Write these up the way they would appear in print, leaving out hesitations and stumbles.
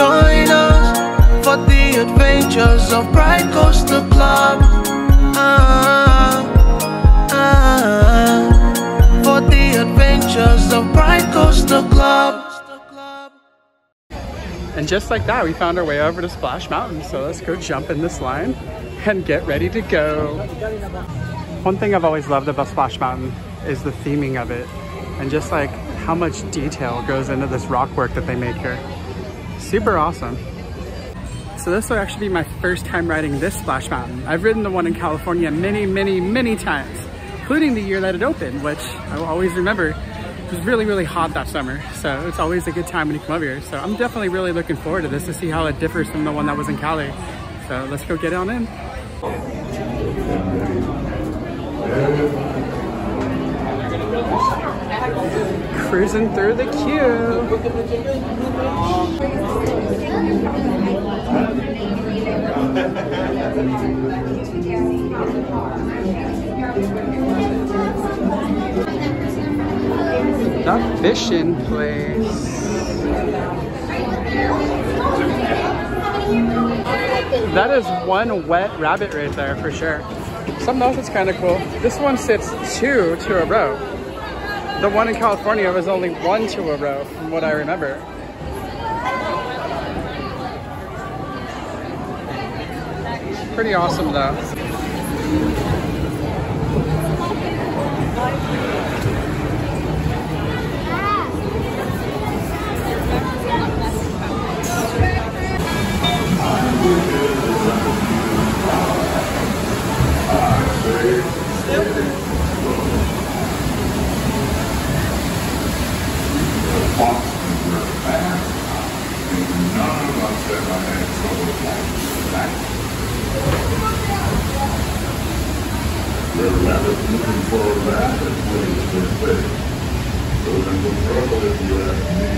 Join us for the adventures of Bright Coastal Club. For the adventures of Bright Coastal Club. And just like that, we found our way over to Splash Mountain. So let's go jump in this line and get ready to go. One thing I've always loved about Splash Mountain is the theming of it, and just like how much detail goes into this rock work that they make here. Super awesome. So this will actually be my first time riding this Splash Mountain. I've ridden the one in California many times, including the year that it opened, which I will always remember. It was really hot that summer, so it's always a good time when you come over here. So I'm definitely really looking forward to this to see how it differs from the one that was in Cali. So let's go get on in. Cruising through the queue. The fishing place. That is one wet rabbit right there for sure. Something else that's kind of cool. This one sits 2 to a row. The one in California was only 1 to a row from what I remember. Pretty awesome though. Looking for a rapid place to stay. So then the trouble if you ask me.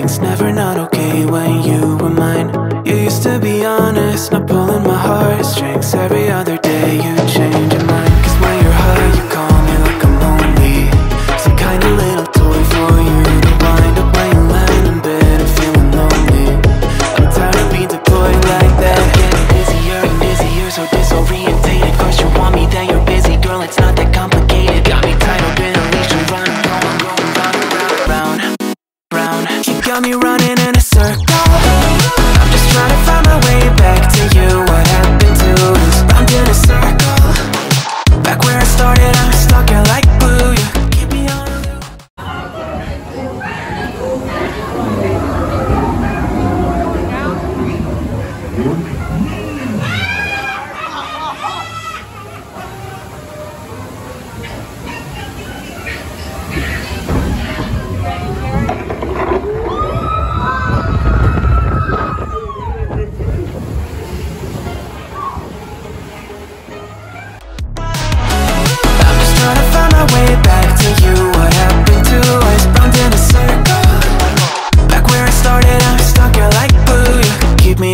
things never not okay when you were mine. You used to be honest, not pulling my heartstrings. Every other day you change your mind. Cause when you're high you call me like I'm lonely. Some kind of little toy for you to wind up when you land in bed and feeling lonely. I'm tired of being deployed like that. I'm getting busier and busier, so disorientated. First you want me, then you're busy. Girl, it's not that complicated. Got me tied up in a leash and running, going round, round. You got me running in a circle. I'm just trying to find my way back to you. What happened to us? Round in a circle. Back where I started, I'm stuck here like glue. You keep me on a loop.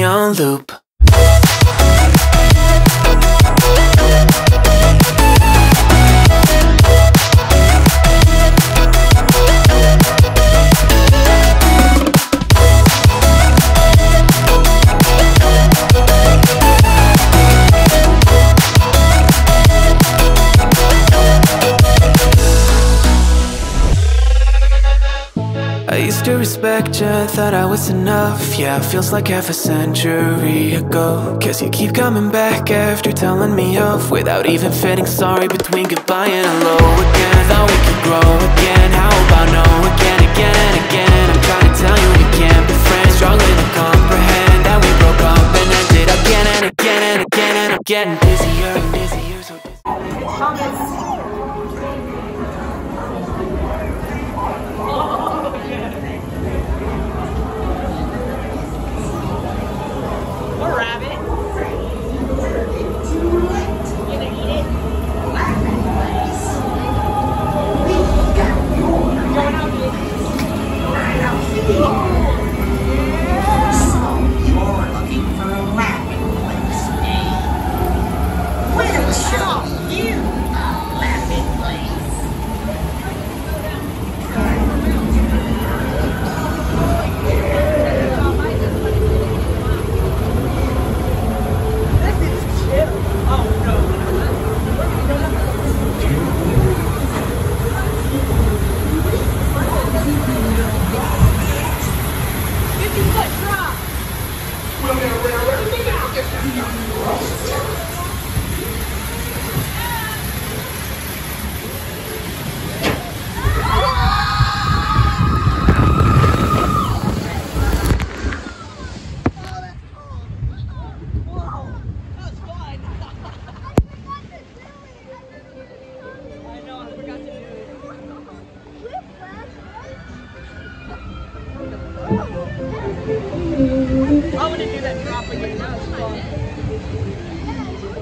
On loop. I used to respect you, thought I was enough. Yeah, feels like half a century ago. Guess you keep coming back after telling me off, without even fitting sorry between goodbye and hello again. Thought we could grow again, how about no again, again and again. I'm trying to tell you we can't be friends, struggling to comprehend that we broke up and ended again and again and again. And I'm getting busier and busier, so busy. I want to do that drop again. That was fun.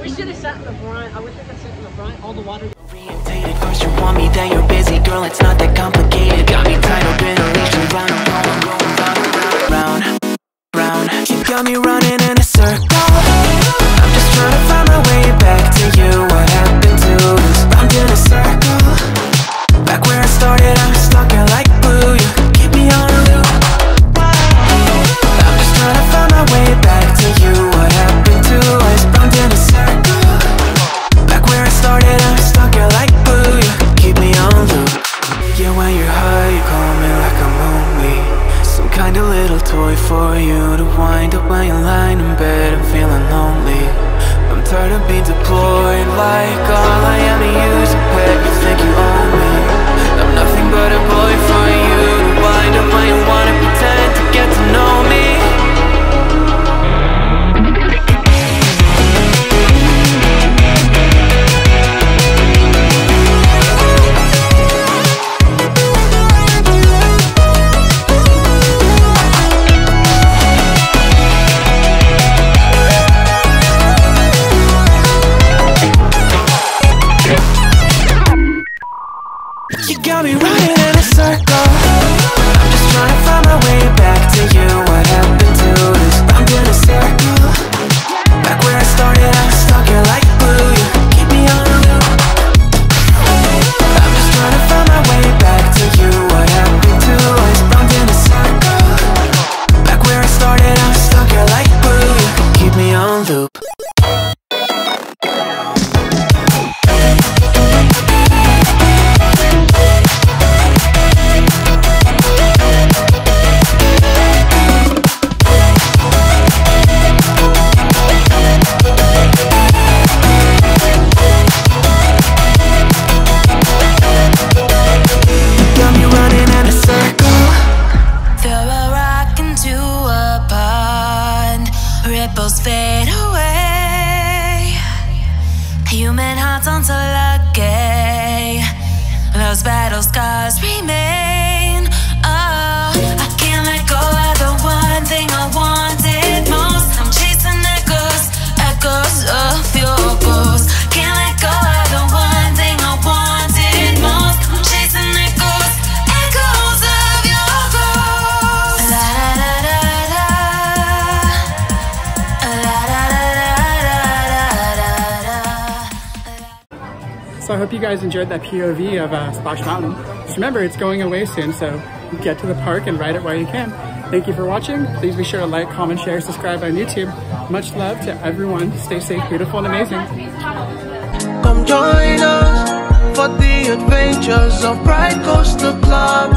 We should have sat in the front. I would think I sat in the front. All the water. Orientated, first you want me, then you're busy. Girl, it's not that complicated. Got me tied up in a leash and round, round, round. You got me running in a circle. I'm just trying to find my way back to you. What happened to us? Round in a circle. Back where I started, I'm stuck here like glue. You keep me on a loop. I'm just trying to find my way back to you. What happened to us? Round in a circle. Back where I started, I'm stuck here like glue. You keep me on loop. Yeah, when you're high, you call me like I'm lonely. Some kind of little toy for you to wind up when you're lying in bed and ripples fade away. Human hearts aren't so lucky. Those battle scars remain. Oh, I can't let go of the one thing I wanted most. I'm chasing echoes, echoes of your ghost. Can't let go of the one thing I wanted most. I'm chasing echoes, echoes of your ghost. La da da da da, la da da da da. So I hope you guys enjoyed that POV of Splash Mountain. Just remember, it's going away soon, so get to the park and ride it while you can. Thank you for watching. Please be sure to like, comment, share, subscribe on YouTube. Much love to everyone. Stay safe, beautiful, and amazing. Come join us for the adventures of Pride Coastal Club.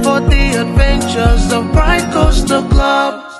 For the adventures of Pride Coastal Club.